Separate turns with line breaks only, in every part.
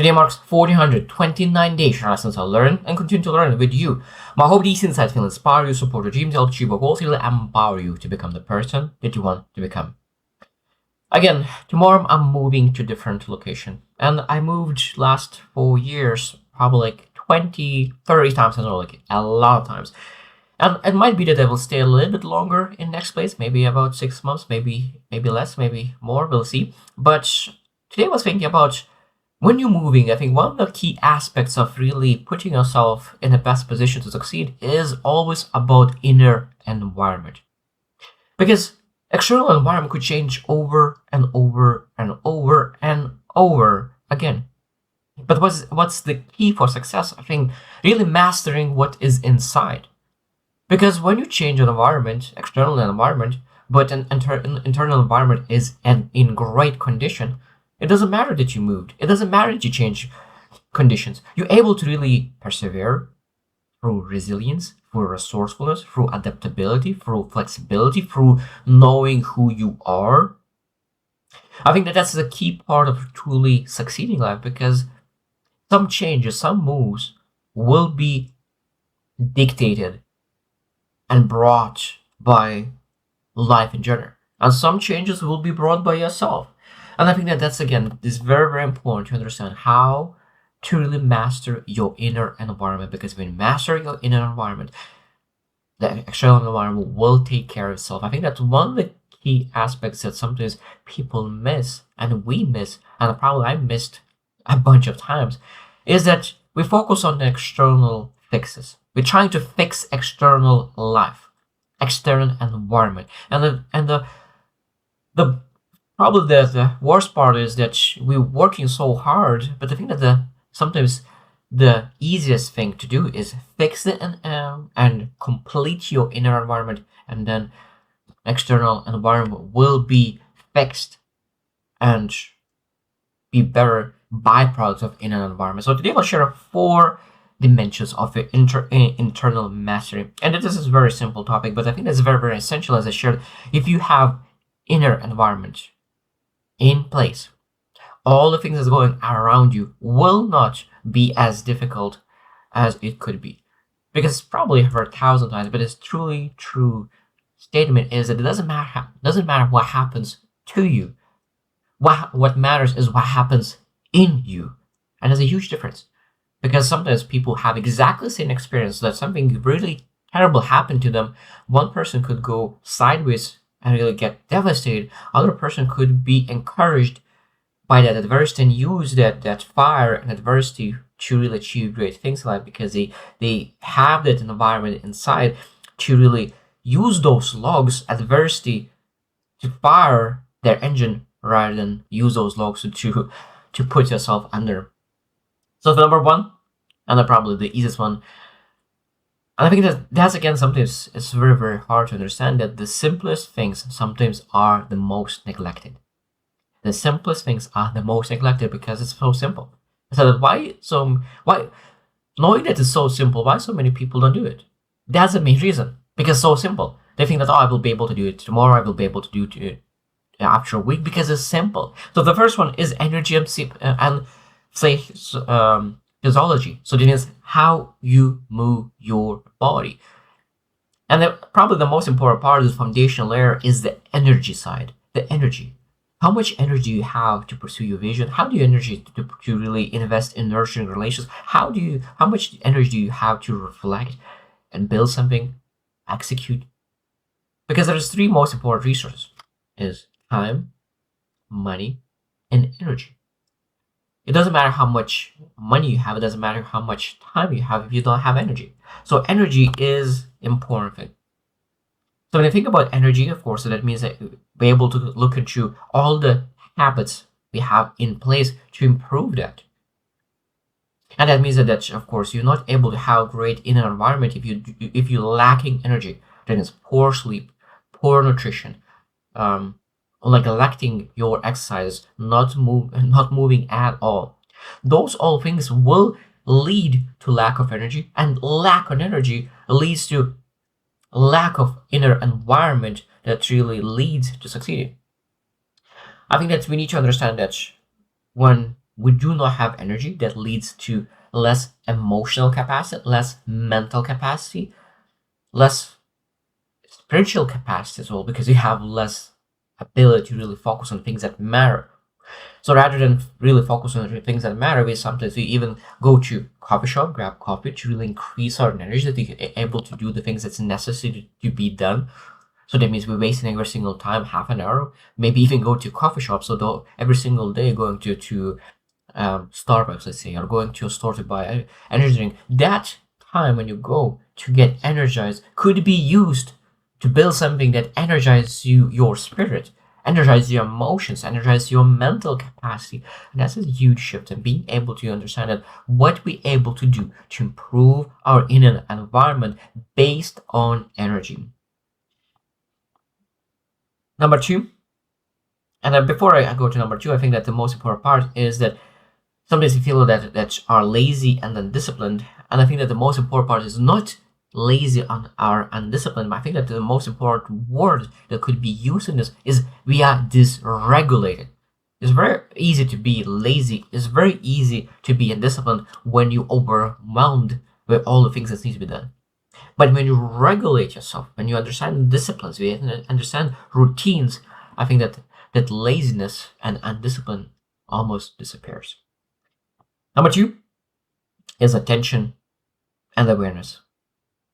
Today marks 1429 days lessons I learned and continue to learn with you. I hope these insights will inspire you, support your dreams, help achieve your goals, and empower you to become the person that you want to become. Again, tomorrow I'm moving to a different location. And I moved last 4 years, probably like 20, 30 times, I don't know, like a lot of times. And it might be that I will stay a little bit longer in next place, maybe about 6 months, maybe less, maybe more, we'll see. But today I was thinking about when you're moving, I think one of the key aspects of really putting yourself in the best position to succeed is always about inner environment. Because external environment could change over and over and over and over again. But what's the key for success? I think really mastering what is inside. Because when you change an environment, external environment, but an internal environment is in great condition, it doesn't matter that you moved. It doesn't matter that you change conditions. You're able to really persevere through resilience, through resourcefulness, through adaptability, through flexibility, through knowing who you are. I think that's the key part of truly succeeding in life, because some changes, some moves will be dictated and brought by life in general. And some changes will be brought by yourself. And I think that's, again, is very, very important to understand how to really master your inner environment. Because when you master your inner environment, the external environment will take care of itself. I think that's one of the key aspects that sometimes people miss, and we miss, and probably I missed a bunch of times, is that we focus on the external fixes. We're trying to fix external life, external environment, and the probably the worst part is that we're working so hard, but I think that sometimes the easiest thing to do is fix it and complete your inner environment, and then external environment will be fixed and be better byproducts of inner environment. So today I'll share 4 dimensions of your internal mastery. And this is a very simple topic, but I think that's very, very essential. As I shared, if you have inner environment in place, all the things that's going around you will not be as difficult as it could be. Because probably I've heard 1,000 times, but it's truly true statement is that it doesn't matter what happens to you. What matters is what happens in you. And there's a huge difference. Because sometimes people have exactly the same experience, that something really terrible happened to them. One person could go sideways and really get devastated. Other person could be encouraged by that adversity and use that fire and adversity to really achieve great things in life, because they have that environment inside to really use those logs, adversity, to fire their engine rather than use those logs to put yourself under. So the number 1, and probably the easiest one, and I think that's again sometimes it's very, very hard to understand, that the simplest things sometimes are the most neglected. The simplest things are the most neglected because it's so simple. So why knowing that it's so simple, why so many people don't do it? That's the main reason. Because it's so simple. They think that, I will be able to do it tomorrow, I will be able to do it after a week, because it's simple. So the first one is energy and physiology. So that means how you move your body. And probably the most important part of the foundational layer is the energy side. The energy. How much energy do you have to pursue your vision? How do you energy to really invest in nurturing relations? How much energy do you have to reflect and build something, execute? Because there's 3 most important resources: is time, money, and energy. It doesn't matter how much money you have, it doesn't matter how much time you have if you don't have energy. So energy is important thing. So when I think about energy, of course, so that means that we're able to look into all the habits we have in place to improve that. And that means that of course, you're not able to have great inner environment if you're lacking energy. Then it's poor sleep, poor nutrition, neglecting your exercise, not moving at all. Those all things will lead to lack of energy, and lack of energy leads to lack of inner environment that really leads to succeeding. I think that we need to understand that when we do not have energy, that leads to less emotional capacity, less mental capacity, less spiritual capacity as well, because you have less ability to really focus on things that matter. So rather than really focus on the things that matter, we sometimes we even go to coffee shop, grab coffee to really increase our energy, that we are able to do the things that's necessary to be done. So that means we're wasting every single time half an hour, maybe even go to coffee shop. So though every single day going to Starbucks, let's say, or going to a store to buy energy drink, that time when you go to get energized could be used to build something that energizes your spirit, energize your emotions, energize your mental capacity. And that's a huge shift. And being able to understand that what we're able to do to improve our inner environment based on energy. Number two, and then before I go to number two, I think that the most important part is that sometimes we feel that are lazy and undisciplined. And I think that the most important part is not lazy and are undisciplined. But I think that the most important word that could be used in this is we are dysregulated. It's very easy to be lazy. It's very easy to be undisciplined when you're overwhelmed with all the things that need to be done. But when you regulate yourself, when you understand disciplines, when you understand routines, I think that laziness and undiscipline almost disappears. Number two is attention and awareness.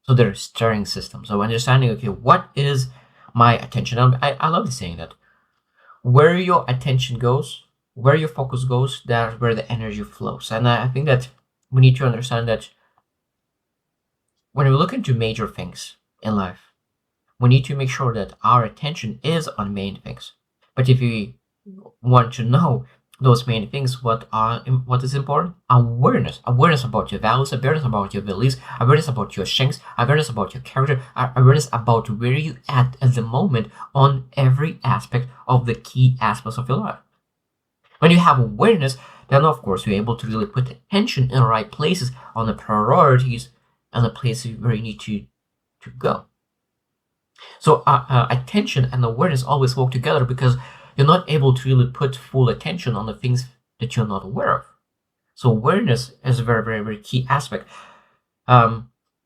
So they're steering systems. So understanding, okay, what is my attention? I love the saying that where your attention goes, where your focus goes, that's where the energy flows. And I think that we need to understand that when we look into major things in life, we need to make sure that our attention is on main things. But if we want to know those main things, what is important? Awareness about your values, awareness about your beliefs, awareness about your strengths, awareness about your character, awareness about where you at the moment on every aspect of the key aspects of your life. When you have awareness, then of course you're able to really put attention in the right places on the priorities and the places where you need to go. So attention and awareness always work together, because you're not able to really put full attention on the things that you're not aware of. So awareness is a very, very, very key aspect,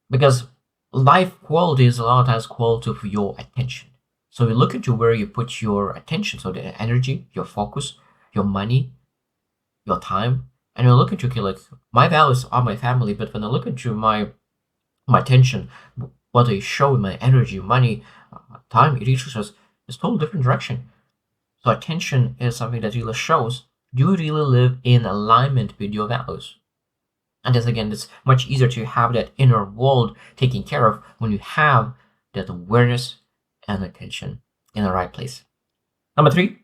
because life quality is a lot of times quality of your attention. So we look into where you put your attention, so the energy, your focus, your money, your time, and you look into, okay, like my values are my family, but when I look into my attention, what I show, my energy, money, time, resources, is total different direction. So attention is something that really shows, do you really live in alignment with your values? And as again, it's much easier to have that inner world taken care of when you have that awareness and attention in the right place. Number three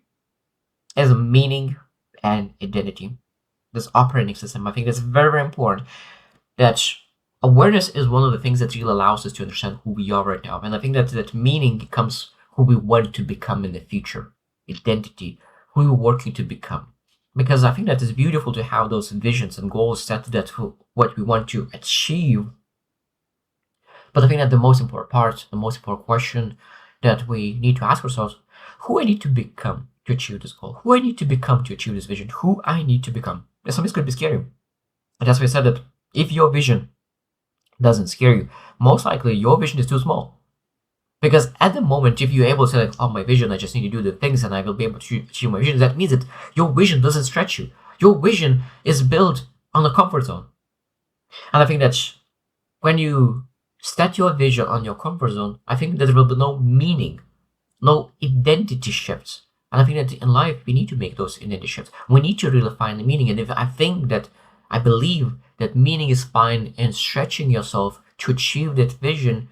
is meaning and identity. This operating system, I think that's very, very important. That awareness is one of the things that really allows us to understand who we are right now. And I think that meaning becomes who we want to become in the future. Identity, who we're working to become. Because I think that it's beautiful to have those visions and goals set that what we want to achieve. But I think that the most important part, the most important question that we need to ask ourselves, who I need to become to achieve this goal? Who I need to become to achieve this vision? Who I need to become? And sometimes could be scary. And that's why I said that if your vision doesn't scare you, most likely your vision is too small. Because at the moment, if you're able to say, like, oh, my vision, I just need to do the things and I will be able to achieve my vision, that means that your vision doesn't stretch you. Your vision is built on a comfort zone. And I think that when you set your vision on your comfort zone, I think that there will be no meaning, no identity shifts. And I think that in life, we need to make those identity shifts. We need to really find the meaning. And if I believe that meaning is found in stretching yourself to achieve that vision,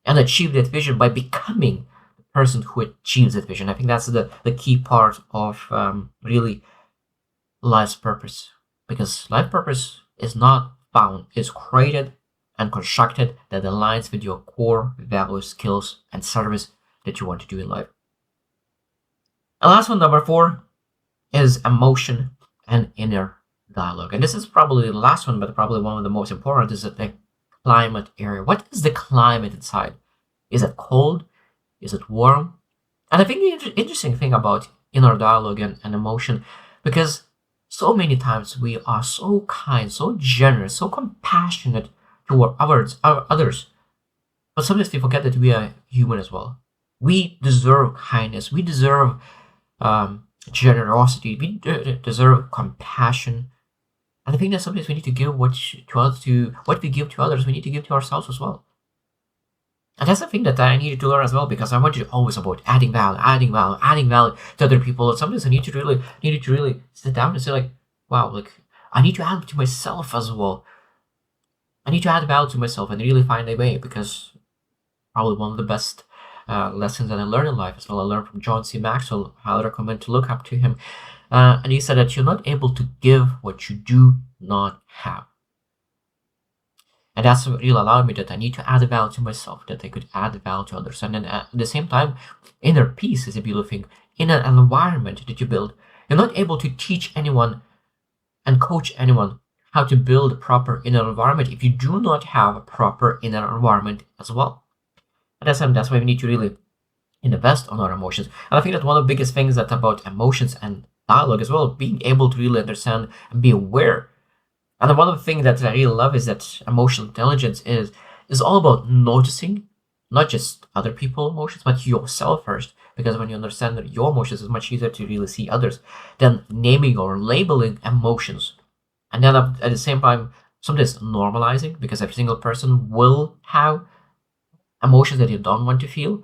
and achieve that vision by becoming the person who achieves that vision. I think that's the key part of really life's purpose. Because life purpose is not found, it's created and constructed that aligns with your core values, skills, and service that you want to do in life. And last one, number 4, is emotion and inner dialogue. And this is probably the last one, but probably one of the most important, is that the climate area. What is the climate inside? Is it cold? Is it warm? And I think the interesting thing about inner dialogue and emotion, because So many times we are so kind, so generous, so compassionate toward others. But sometimes we forget that we are human as well. We deserve kindness. We deserve generosity. We deserve compassion. And I think that sometimes we need to give what we give to others. We need to give to ourselves as well. And that's the thing that I needed to learn as well, because I wanted always about adding value, adding value to other people. And sometimes I needed to really sit down and say like, wow, like I need to add to myself as well. I need to add value to myself and really find a way, because probably one of the best lessons that I learned in life as well. I learned from John C. Maxwell. I highly recommend to look up to him. And he said that you're not able to give what you do not have. And that's what really allowed me that I need to add value to myself, that I could add value to others. And then at the same time, inner peace is a beautiful thing. In an environment that you build, you're not able to teach anyone and coach anyone how to build a proper inner environment if you do not have a proper inner environment as well. And that's why we need to really invest on our emotions. And I think that one of the biggest things that about emotions and dialogue as well, being able to really understand and be aware. And one of the things that I really love is that emotional intelligence is all about noticing not just other people's emotions, but yourself first. Because when you understand that your emotions, it's much easier to really see others than naming or labeling emotions. And then at the same time, sometimes normalizing, because every single person will have emotions that you don't want to feel,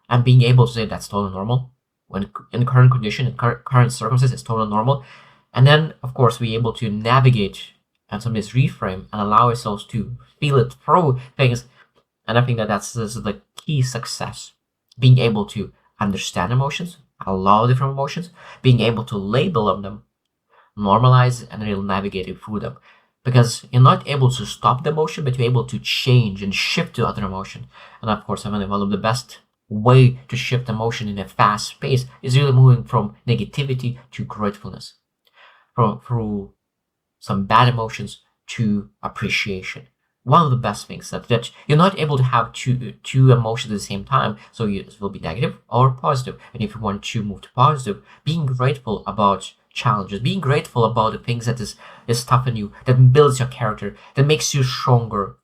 and being able to say that's totally normal. When in current condition, in current circumstances, it's totally normal. And then, of course, we able to navigate and sometimes reframe and allow ourselves to feel it through things. And I think that that's the key success. Being able to understand emotions, allow different emotions, being able to label them, normalize, and really navigate through them. Because you're not able to stop the emotion, but you're able to change and shift to other emotion. And of course, I mean, one of the best way to shift emotion in a fast pace is really moving from negativity to gratefulness, through some bad emotions to appreciation. One of the best things that you're not able to have two emotions at the same time, so it will be negative or positive. And if you want to move to positive, being grateful about challenges, being grateful about the things that is tough in you, that builds your character, that makes you stronger.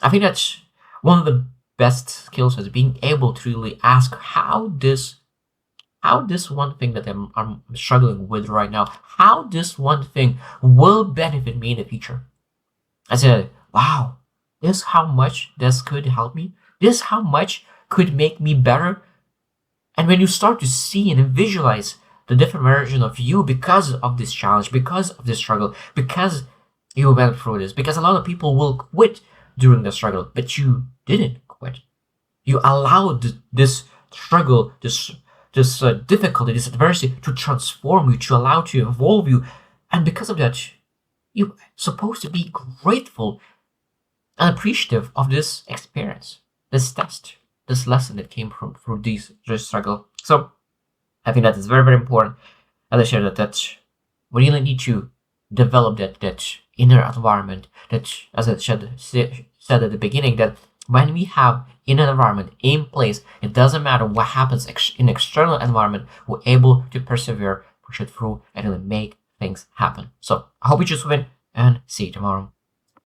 I think that's one of the best skills, is being able to really ask how this one thing that I'm struggling with right now, how this one thing will benefit me in the future. I said, wow, this how much this could help me. This how much could make me better. And when you start to see and visualize the different version of you because of this challenge, because of this struggle, because you went through this, because a lot of people will quit during the struggle, but you didn't quit. You allowed this struggle, this difficulty, this adversity to transform you, to allow to evolve you. And because of that, you're supposed to be grateful and appreciative of this experience, this test, this lesson that came from through this struggle. So I think that is very, very important. As I shared that we really need to develop that inner environment, that, as I said at the beginning, that when we have inner environment in place, it doesn't matter what happens in external environment, we're able to persevere, push it through, and really make things happen. So I hope you just win, and see you tomorrow.